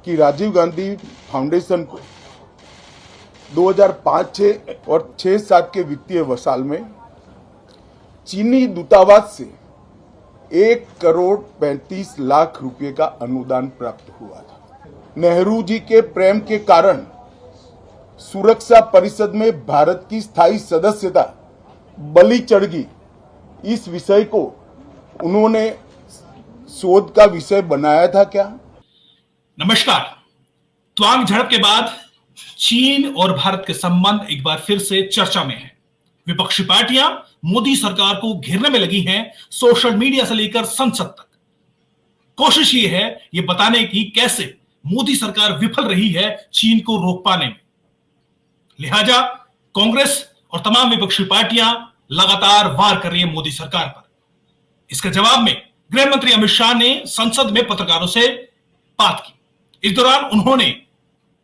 कि राजीव गांधी फाउंडेशन को 2005-6 और 6-7 के वित्तीय साल में चीनी दूतावास से 1,35,00,000 रुपए का अनुदान प्राप्त हुआ था। नेहरू जी के प्रेम के कारण सुरक्षा परिषद में भारत की स्थायी सदस्यता बलि चढ़ गई। इस विषय को उन्होंने शोध का विषय बनाया था क्या? नमस्कार। त्वांग झड़प के बाद चीन और भारत के संबंध एक बार फिर से चर्चा में है। विपक्षी पार्टियां मोदी सरकार को घेरने में लगी हैं, सोशल मीडिया से लेकर संसद तक। कोशिश ये है ये बताने की कैसे मोदी सरकार विफल रही है चीन को रोक पाने में। लिहाजा कांग्रेस और तमाम विपक्षी पार्टियां लगातार वार कर रही है मोदी सरकार पर। इसके जवाब में गृह मंत्री अमित शाह ने संसद में पत्रकारों से बात की। इस दौरान उन्होंने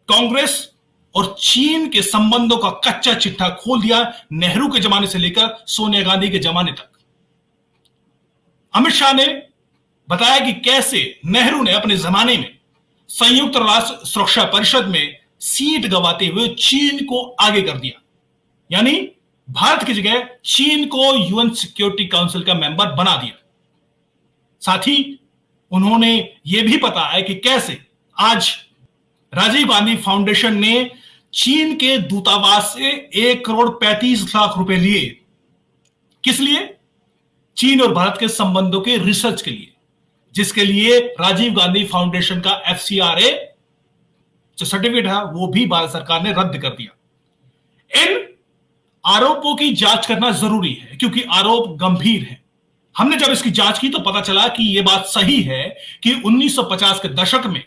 कांग्रेस और चीन के संबंधों का कच्चा चिट्ठा खोल दिया, नेहरू के जमाने से लेकर सोनिया गांधी के जमाने तक। अमित शाह ने बताया कि कैसे नेहरू ने अपने जमाने में संयुक्त राष्ट्र सुरक्षा परिषद में सीट गंवाते हुए चीन को आगे कर दिया, यानी भारत की जगह चीन को यूएन सिक्योरिटी काउंसिल का मेंबर बना दिया। साथ ही उन्होंने यह भी बताया कि कैसे आज राजीव गांधी फाउंडेशन ने चीन के दूतावास से 1,35,00,000 रुपए लिए। किस लिए? चीन और भारत के संबंधों के रिसर्च के लिए, जिसके लिए राजीव गांधी फाउंडेशन का FCRA जो सर्टिफिकेट है वो भी भारत सरकार ने रद्द कर दिया। इन आरोपों की जांच करना जरूरी है क्योंकि आरोप गंभीर है। हमने जब इसकी जांच की तो पता चला कि यह बात सही है कि 1950 के दशक में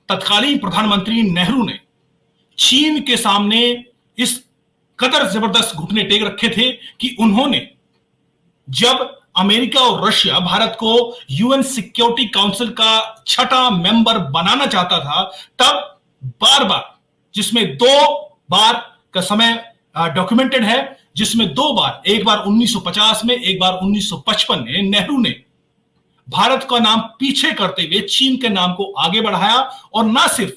तत्कालीन प्रधानमंत्री नेहरू ने चीन के सामने इस कदर जबरदस्त घुटने टेक रखे थे कि उन्होंने जब अमेरिका और रशिया भारत को यूएन सिक्योरिटी काउंसिल का 6ठा मेंबर बनाना चाहता था, तब बार बार, जिसमें 2 बार का समय डॉक्यूमेंटेड है, जिसमें 2 बार, एक बार 1950 में, एक बार 1955 में, नेहरू ने भारत का नाम पीछे करते हुए चीन के नाम को आगे बढ़ाया और ना सिर्फ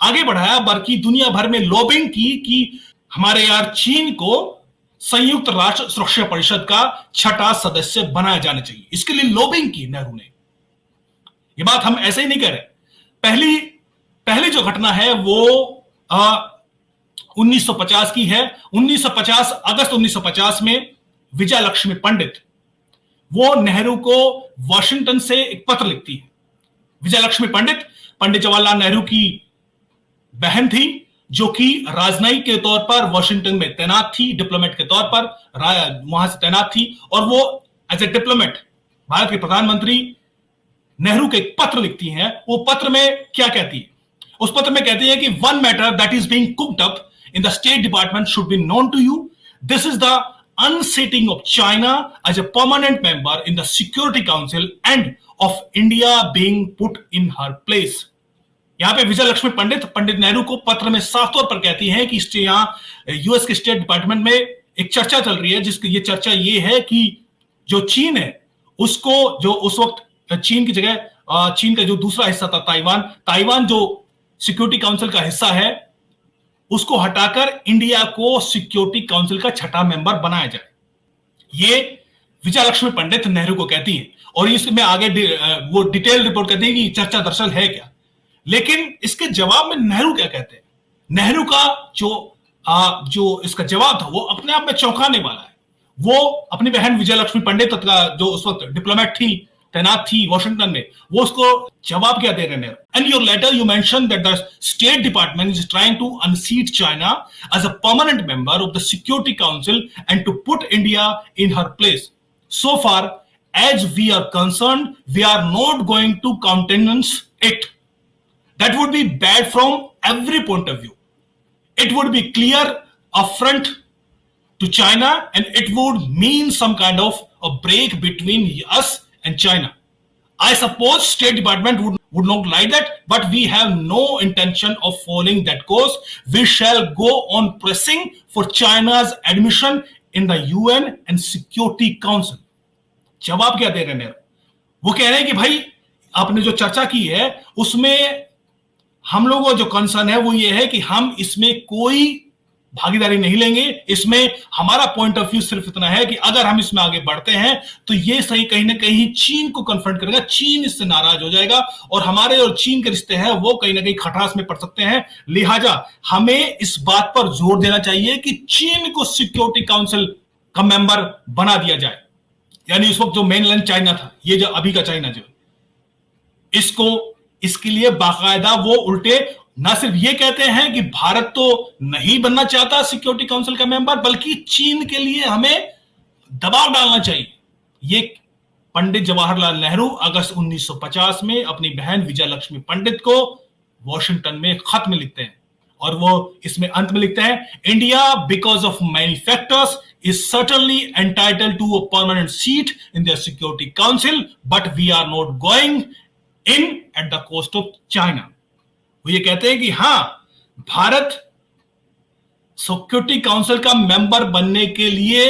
आगे बढ़ाया बल्कि दुनिया भर में लॉबिंग की कि हमारे यार चीन को संयुक्त राष्ट्र सुरक्षा परिषद का 6ठा सदस्य बनाया जाना चाहिए। इसके लिए लॉबिंग की नेहरू ने। यह बात हम ऐसे ही नहीं कह रहे। पहली जो घटना है वो 1950 की है। 1950 अगस्त 1950 में विजय लक्ष्मी पंडित वो नेहरू को वॉशिंगटन से एक पत्र लिखती है। विजय लक्ष्मी पंडित पंडित जवाहरलाल नेहरू की बहन थी, जो कि राजनयिक के तौर पर वॉशिंगटन में तैनात थी, डिप्लोमेट के तौर पर वहां से तैनात थी। और वो एज ए डिप्लोमेट भारत के प्रधानमंत्री नेहरू के एक पत्र लिखती हैं। वो पत्र में क्या कहती है? उस पत्र में कहती है कि one matter that is being cooked up in the State Department should be known to you. This is the unseating of China as a permanent member in the Security Council and of India being put in her place. यहां पे विजय लक्ष्मी पंडित पंडित नेहरू को पत्र में साफ तौर पर कहती हैं कि यहां यूएस के स्टेट डिपार्टमेंट में एक चर्चा चल रही है, जिसकी ये चर्चा ये है कि जो चीन है उसको, जो उस वक्त चीन की जगह चीन का जो दूसरा हिस्सा था ताइवान जो सिक्योरिटी काउंसिल का हिस्सा है, उसको हटाकर इंडिया को सिक्योरिटी काउंसिल का 6ठा मेंबर बनाया जाए। ये विजय लक्ष्मी पंडित नेहरू को कहती है और इसमें आगे वो डिटेल रिपोर्ट कहती है कि चर्चा दरअसल है क्या। लेकिन इसके जवाब में नेहरू क्या कहते हैं? नेहरू का जो इसका जवाब था वो अपने आप में चौंकाने वाला है। वो अपनी बहन विजय लक्ष्मी पंडित जो उस वक्त डिप्लोमेट थी, तैनात थी वॉशिंगटन में, वो उसको जवाब क्या दे रहे हैं? And your letter you mention that the state department is trying to unseat China as a permanent member of the security council and to put India in her place. So far as we are concerned, we are not going to countenance it. That would be bad from every point of view. It would be clear affront to China, and it would mean some kind of a break between us and China. I suppose State Department would not like that, but we have no intention of following that course. We shall go on pressing for China's admission in the UN and Security Council. जवाब क्या दे रहे हैं? वो कह रहे हैं कि भाई आपने जो चर्चा की है उसमें हम लोगों का जो कंसर्न है वो ये है कि हम इसमें कोई भागीदारी नहीं लेंगे। इसमें हमारा पॉइंट ऑफ व्यू सिर्फ इतना है कि अगर हम इसमें आगे बढ़ते हैं तो ये सही कहीं ना कहीं चीन को कन्फ्रंट करेगा, चीन इससे नाराज हो जाएगा और हमारे और चीन के रिश्ते हैं वो कहीं ना कहीं खटास में पड़ सकते हैं। लिहाजा हमें इस बात पर जोर देना चाहिए कि चीन को सिक्योरिटी काउंसिल का मेंबर बना दिया जाए। यानी उस वक्त जो मेनलैंड चाइना था, ये जो अभी का चाइना जो, इसको इसके लिए बाकायदा वो उल्टे ना सिर्फ ये कहते हैं कि भारत तो नहीं बनना चाहता सिक्योरिटी काउंसिल का मेंबर, बल्कि चीन के लिए हमें दबाव डालना चाहिए। ये पंडित जवाहरलाल नेहरू अगस्त 1950 में अपनी बहन विजय लक्ष्मी पंडित को वॉशिंगटन में खत में लिखते हैं और वो इसमें अंत में लिखते हैं, India because of many factors is certainly entitled to a permanent seat in their security council, but we are not going in at the cost of China. वो ये कहते हैं कि हां, भारत सिक्योरिटी काउंसिल का मेंबर बनने के लिए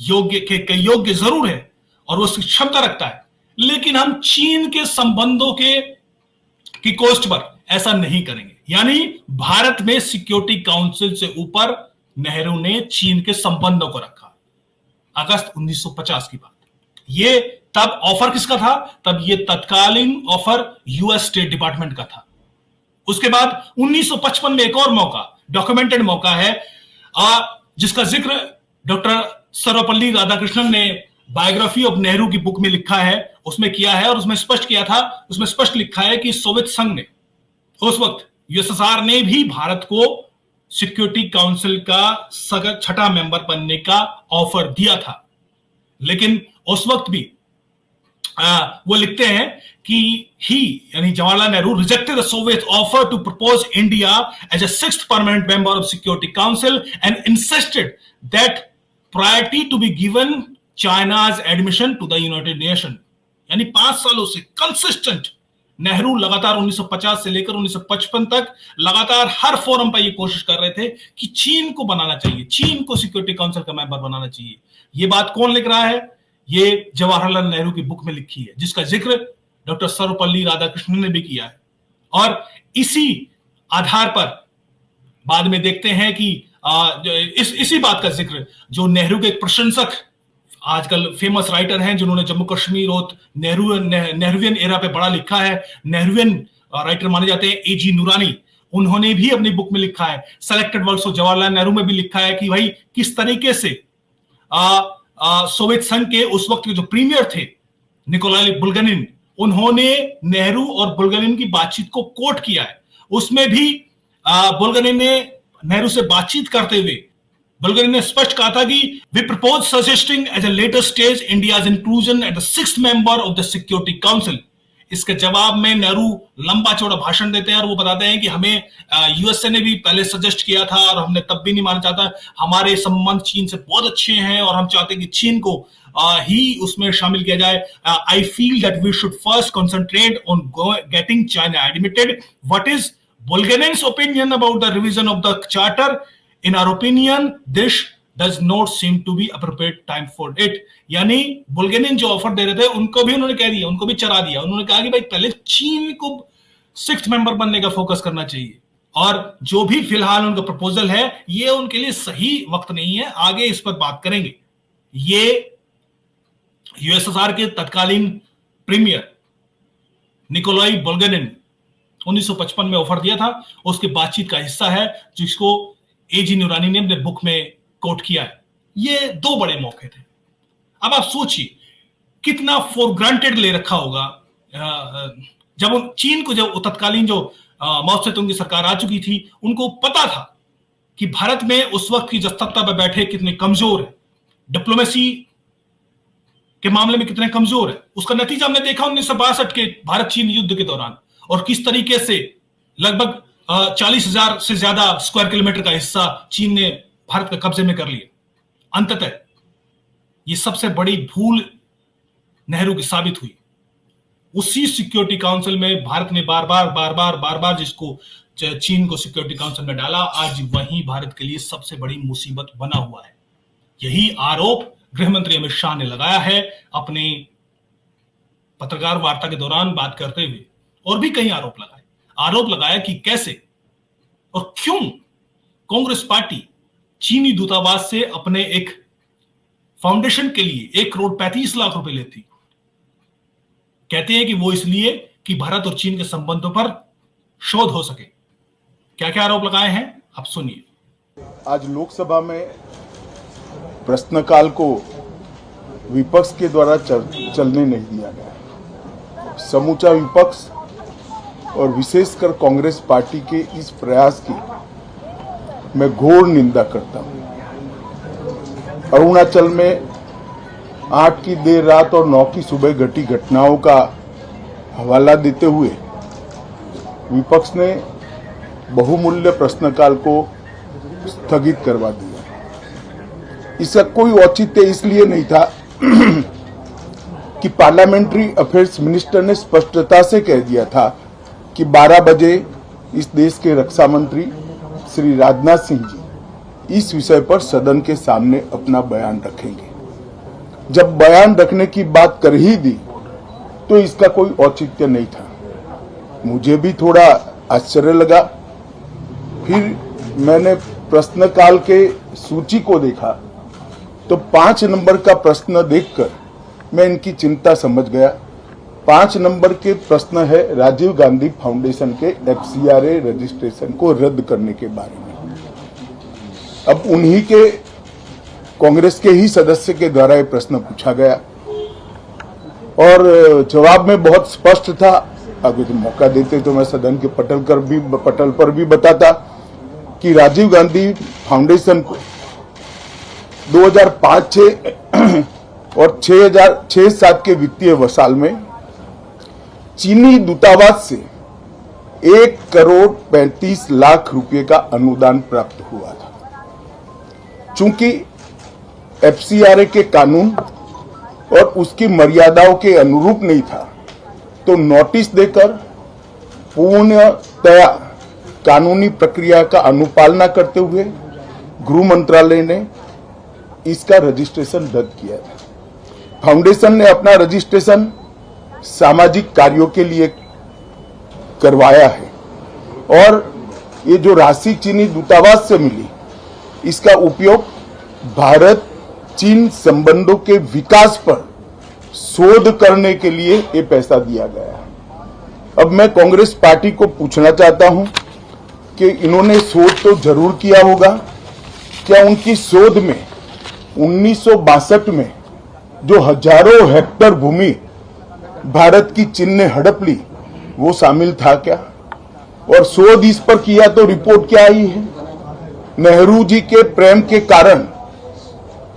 योग्य जरूर है और वो क्षमता रखता है, लेकिन हम चीन के संबंधों की कोस्ट पर ऐसा नहीं करेंगे। यानी भारत में सिक्योरिटी काउंसिल से ऊपर नेहरू ने चीन के संबंधों को रखा। अगस्त 1950 की बात। ये तब ऑफर किसका था? तब ये तत्कालीन ऑफर यूएस स्टेट डिपार्टमेंट का था। उसके बाद 1955 में एक और मौका, डॉक्यूमेंटेड मौका है, जिसका जिक्र डॉक्टर सर्वपल्ली राधाकृष्णन ने बायोग्राफी ऑफ नेहरू की बुक में लिखा है, उसमें किया है और उसमें स्पष्ट किया था, उसमें स्पष्ट लिखा है कि सोवियत संघ ने, उस वक्त यूएसएसआर ने भी भारत को सिक्योरिटी काउंसिल का छठा मेंबर बनने का ऑफर दिया था। लेकिन उस वक्त भी वो लिखते हैं कि ही यानी Jawaharlal Nehru rejected the Soviet offer to propose India as a sixth permanent member of security council and insisted that priority to be given China's admission to the United Nation. यानी 5 सालों से कंसिस्टेंट नेहरू लगातार 1950 से लेकर 1955 तक लगातार हर फोरम पर यह कोशिश कर रहे थे कि चीन को बनाना चाहिए, चीन को सिक्योरिटी काउंसिल का मेंबर बनाना चाहिए। यह बात कौन लिख रहा है? यह जवाहरलाल नेहरू की बुक में लिखी है, जिसका जिक्र डॉक्टर सर्वपल्ली राधाकृष्णन ने भी किया है। और इसी आधार पर बाद में देखते हैं कि इसी बात का जिक्र जो नेहरू के एक प्रशंसक, आजकल फेमस राइटर हैं जिन्होंने जम्मू कश्मीर और नेहरूवियन एरा पे बड़ा लिखा है, नेहरूवियन राइटर माने जाते हैं एजी नूरानी, उन्होंने भी अपनी बुक में लिखा है, selected works of Jawaharlal Nehru में भी लिखा है कि भाई किस तरीके से सोवियत संघ के उस वक्त के जो प्रीमियर थे निकोलाई बुल्गेनिन, उन्होंने नेहरू और बुल्गेनिन की बातचीत को कोट किया है। उसमें भी बुल्गेनिन ने नेहरू से बातचीत करते हुए बुल्गेरिया ने स्पष्ट कहा था कि we propose suggesting as a later stage India's inclusion at the 6th member of the security council. इसके जवाब में नेहरू लंबा चौड़ा भाषण देते हैं और वो बताते हैं कि हमें यूएसए ने भी पहले सजेस्ट किया था और हमने तब भी नहीं माना चाहता, हमारे संबंध चीन से बहुत अच्छे हैं और हम चाहते हैं कि चीन को ही उसमें शामिल किया जाए। I feel that we should first concentrate on getting China admitted. What is Bulgarians opinion about the revision of the charter? In our opinion, this does not seem to be appropriate time for it। यानी Bulgarian जो offer दे रहे थे उनको भी उन्होंने कह दिया, उनको भी चरा दिया। उन्होंने कहा कि भाई पहले चीन को 6th मेंबर बनने का फोकस करना चाहिए और जो भी फिलहाल उनका प्रपोजल है ये उनके लिए सही वक्त नहीं है, आगे इस पर बात करेंगे। ये यूएसएसआर के तत्कालीन प्रीमियर निकोलाई बुल्गेरियन 1955 में ऑफर दिया था, उसकी बातचीत का हिस्सा है जिसको एजी नूरानी ने अपने बुक में कोट किया है। ये 2 बड़े मौके थे। अब आप सोचिए कितना फॉर ग्रांटेड ले रखा होगा जब चीन को, जब तत्कालीन जो माओ सेतुंग की सरकार आ चुकी थी, उनको पता था कि भारत में उस वक्त की जो सत्ता पर बैठे कितने कमजोर है, डिप्लोमेसी के मामले में कितने कमजोर है। उसका नतीजा हमने देखा 1962 के भारत चीन युद्ध के दौरान, और किस तरीके से लगभग 40,000 से ज्यादा स्क्वायर किलोमीटर का हिस्सा चीन ने भारत के कब्जे में कर लिया। अंततः ये सबसे बड़ी भूल नेहरू की साबित हुई। उसी सिक्योरिटी काउंसिल में भारत ने बार बार जिसको चीन को सिक्योरिटी काउंसिल में डाला, आज वही भारत के लिए सबसे बड़ी मुसीबत बना हुआ है। यही आरोप गृह मंत्री अमित शाह ने लगाया है अपने पत्रकार वार्ता के दौरान बात करते हुए, और भी कई आरोप लगाए। आरोप लगाया कि कैसे और क्यों कांग्रेस पार्टी चीनी दूतावास से अपने एक फाउंडेशन के लिए 1,35,00,000 रुपए लेती। कहते हैं कि वो इसलिए कि भारत और चीन के संबंधों पर शोध हो सके। क्या क्या आरोप लगाए हैं आप सुनिए। आज लोकसभा में प्रश्नकाल को विपक्ष के द्वारा चलने नहीं दिया गया। समूचा विपक्ष और विशेषकर कांग्रेस पार्टी के इस प्रयास की मैं घोर निंदा करता हूं। अरुणाचल में 8 की देर रात और 9 की सुबह घटी घटनाओं का हवाला देते हुए विपक्ष ने बहुमूल्य प्रश्नकाल को स्थगित करवा दिया। इसका कोई औचित्य इसलिए नहीं था कि पार्लियामेंट्री अफेयर्स मिनिस्टर ने स्पष्टता से कह दिया था कि 12 बजे इस देश के रक्षा मंत्री श्री राजनाथ सिंह जी इस विषय पर सदन के सामने अपना बयान रखेंगे। जब बयान रखने की बात कर ही दी तो इसका कोई औचित्य नहीं था। मुझे भी थोड़ा आश्चर्य लगा। फिर मैंने प्रश्नकाल के सूची को देखा तो 5 नंबर का प्रश्न देखकर मैं इनकी चिंता समझ गया। 5 नंबर के प्रश्न है राजीव गांधी फाउंडेशन के FCRA रजिस्ट्रेशन को रद्द करने के बारे में। अब उन्हीं के कांग्रेस के ही सदस्य के द्वारा यह प्रश्न पूछा गया और जवाब में बहुत स्पष्ट था। अगर तो मौका देते तो मैं सदन के पटल पर भी बताता कि राजीव गांधी फाउंडेशन को 2005-6 और 2006-07 के वित्तीय वर्ष में चीनी दूतावास से 1,35,00,000 रुपए का अनुदान प्राप्त हुआ था। चूंकि FCRA के कानून और उसकी मर्यादाओं के अनुरूप नहीं था तो नोटिस देकर पूर्णतया कानूनी प्रक्रिया का अनुपालना करते हुए गृह मंत्रालय ने इसका रजिस्ट्रेशन रद्द किया था। फाउंडेशन ने अपना रजिस्ट्रेशन सामाजिक कार्यों के लिए करवाया है और ये जो राशि चीनी दूतावास से मिली इसका उपयोग भारत चीन संबंधों के विकास पर शोध करने के लिए ये पैसा दिया गया है। अब मैं कांग्रेस पार्टी को पूछना चाहता हूं कि इन्होंने शोध तो जरूर किया होगा। क्या उनकी शोध में 1962 में जो हजारों हेक्टेयर भूमि भारत की चीन ने हड़प ली वो शामिल था क्या? और शोध इस पर किया तो रिपोर्ट क्या आई है? नेहरू जी के प्रेम के कारण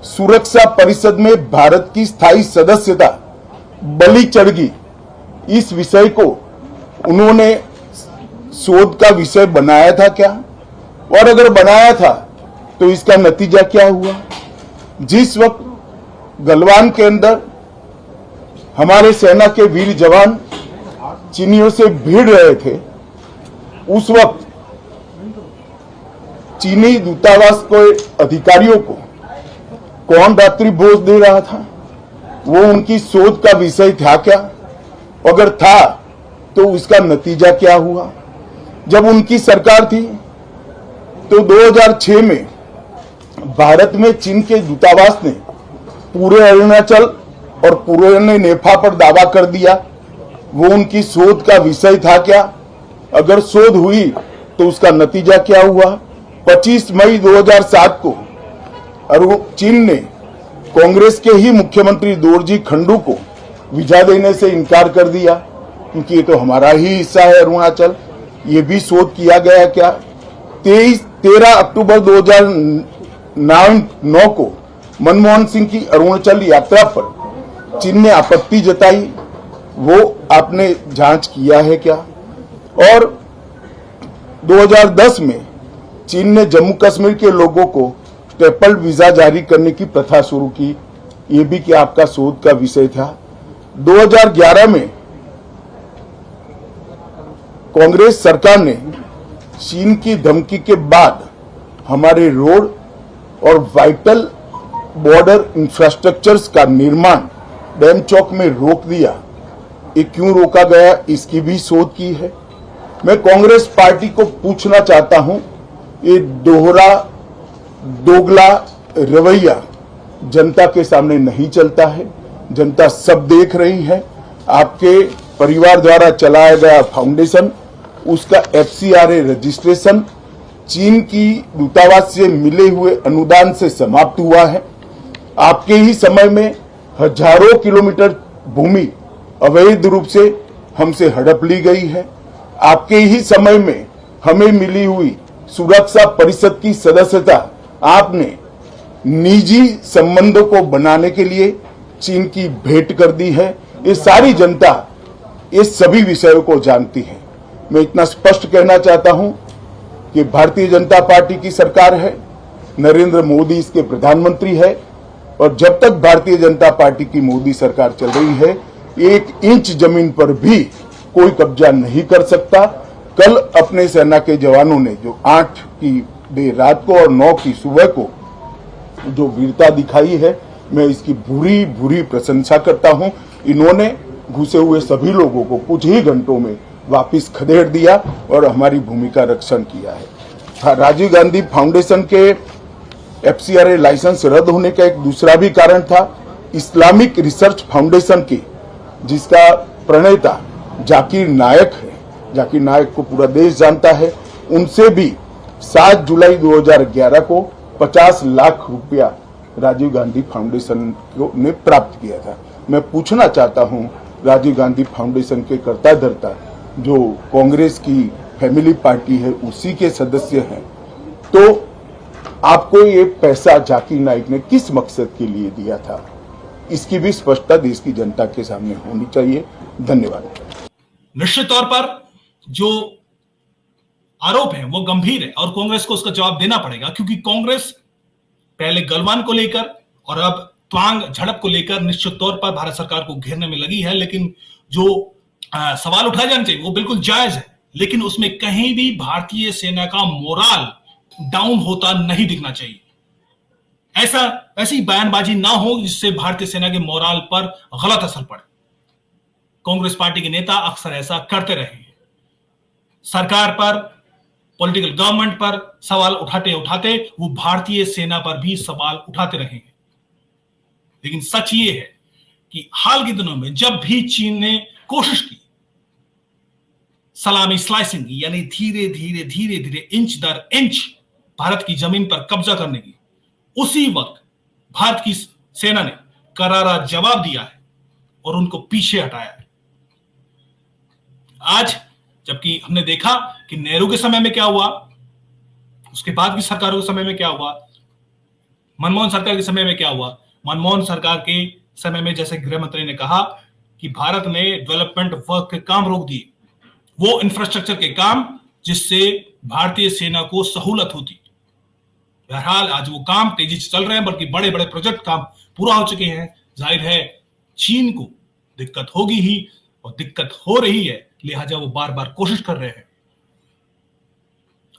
सुरक्षा परिषद में भारत की स्थायी सदस्यता बलि चढ़ गई। इस विषय को उन्होंने शोध का विषय बनाया था क्या? और अगर बनाया था तो इसका नतीजा क्या हुआ? जिस वक्त गलवान के अंदर हमारे सेना के वीर जवान चीनियों से भिड़ रहे थे उस वक्त चीनी दूतावास के अधिकारियों को कौन रात्रि भोज दे रहा था? वो उनकी शोध का विषय था क्या? अगर था तो उसका नतीजा क्या हुआ? जब उनकी सरकार थी तो 2006 में भारत में चीन के दूतावास ने पूरे अरुणाचल और पूरे नेफा पर दावा कर दिया। वो उनकी शोध का विषय था क्या? अगर शोध हुई तो उसका नतीजा क्या हुआ? 25 मई 2007 को चीन ने कांग्रेस के ही मुख्यमंत्री दोरजी खंडू को वीजा देने से इनकार कर दिया क्योंकि ये तो हमारा ही हिस्सा है अरुणाचल। ये भी शोध किया गया क्या? 13 अक्टूबर 2009 को मनमोहन सिंह की अरुणाचल यात्रा पर चीन ने आपत्ति जताई, वो आपने जांच किया है क्या? और 2010 में चीन ने जम्मू कश्मीर के लोगों को स्टेपल वीजा जारी करने की प्रथा शुरू की, ये भी क्या आपका शोध का विषय था? 2011 में कांग्रेस सरकार ने चीन की धमकी के बाद हमारे रोड और वाइटल बॉर्डर इंफ्रास्ट्रक्चर्स का निर्माण डैम चौक में रोक दिया। ये क्यों रोका गया इसकी भी शोध की है। मैं कांग्रेस पार्टी को पूछना चाहता हूं, ये दोगला रवैया जनता के सामने नहीं चलता है। जनता सब देख रही है। आपके परिवार द्वारा चलाया गया फाउंडेशन, उसका FCRA रजिस्ट्रेशन चीन की दूतावास से मिले हुए अनुदान से समाप्त हुआ है। आपके ही समय में हजारों किलोमीटर भूमि अवैध रूप से हमसे हड़प ली गई है। आपके ही समय में हमें मिली हुई सुरक्षा परिषद की सदस्यता आपने निजी संबंधों को बनाने के लिए चीन की भेंट कर दी है। ये सारी जनता इस सभी विषयों को जानती है। मैं इतना स्पष्ट कहना चाहता हूं कि भारतीय जनता पार्टी की सरकार है, नरेंद्र मोदी इसके प्रधानमंत्री है, और जब तक भारतीय जनता पार्टी की मोदी सरकार चल रही है, 1 इंच जमीन पर भी कोई कब्जा नहीं कर सकता। कल अपने सेना के जवानों ने जो 8 की देर रात को और 9 की सुबह को जो वीरता दिखाई है, मैं इसकी भूरी भूरी प्रशंसा करता हूं। इन्होंने घुसे हुए सभी लोगों को कुछ ही घंटों में वापस खदेड़ दिया और हमारी भूमि का रक्षण किया है। राजीव गांधी फाउंडेशन के FCRA लाइसेंस रद्द होने का एक दूसरा भी कारण था। इस्लामिक रिसर्च फाउंडेशन की, जिसका प्रणेता जाकिर नायक है, जाकिर नायक को पूरा देश जानता है, उनसे भी 7 जुलाई 2011 को 50 लाख रुपया राजीव गांधी फाउंडेशन ने प्राप्त किया था। मैं पूछना चाहता हूं, राजीव गांधी फाउंडेशन के कर्ता धर्ता जो कांग्रेस की फैमिली पार्टी है, उसी के सदस्य हैं, तो आपको ये पैसा जाकिर नाइक ने किस मकसद के लिए दिया था? इसकी भी स्पष्टता देश की जनता के सामने होनी चाहिए। धन्यवाद। निश्चित तौर पर जो आरोप है वो गंभीर है और कांग्रेस को उसका जवाब देना पड़ेगा, क्योंकि कांग्रेस पहले गलवान को लेकर और अब त्वांग झड़प को लेकर निश्चित तौर पर भारत सरकार को घेरने में लगी है। लेकिन जो सवाल उठाए जाने चाहिए वो बिल्कुल जायज है, लेकिन उसमें कहीं भी भारतीय सेना का मोराल डाउन होता नहीं दिखना चाहिए। ऐसी बयानबाजी ना हो जिससे भारतीय सेना के मोराल पर गलत असर पड़े। कांग्रेस पार्टी के नेता अक्सर ऐसा करते रहे हैं। सरकार पर, पॉलिटिकल गवर्नमेंट पर सवाल उठाते उठाते वो भारतीय सेना पर भी सवाल उठाते रहे हैं। लेकिन सच ये है कि हाल के दिनों में जब भी चीन ने कोशिश की सलामी स्लाइसिंग, यानी धीरे धीरे इंच दर इंच भारत की जमीन पर कब्जा करने की, उसी वक्त भारत की सेना ने करारा जवाब दिया है और उनको पीछे हटाया है। आज जबकि हमने देखा कि नेहरू के समय में क्या हुआ, उसके बाद की सरकारों के समय में क्या हुआ, मनमोहन सरकार के समय में क्या हुआ। मनमोहन सरकार के समय में जैसे गृह मंत्री ने कहा कि भारत ने डेवलपमेंट वर्क के काम रोक दिए, वो इंफ्रास्ट्रक्चर के काम जिससे भारतीय सेना को सहूलत होती। बहरहाल आज वो काम तेजी से चल रहे हैं, बल्कि बड़े बड़े प्रोजेक्ट काम पूरा हो चुके हैं। जाहिर है चीन को दिक्कत होगी ही और दिक्कत हो रही है, लिहाजा वो बार बार कोशिश कर रहे हैं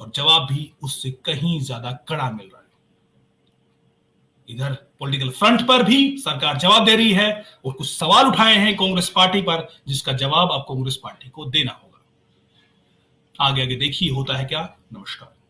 और जवाब भी उससे कहीं ज्यादा कड़ा मिल रहा है। इधर पॉलिटिकल फ्रंट पर भी सरकार जवाब दे रही है और कुछ सवाल उठाए हैं कांग्रेस पार्टी पर, जिसका जवाब अब कांग्रेस पार्टी को देना होगा। आगे आगे देखिए होता है क्या। नमस्कार।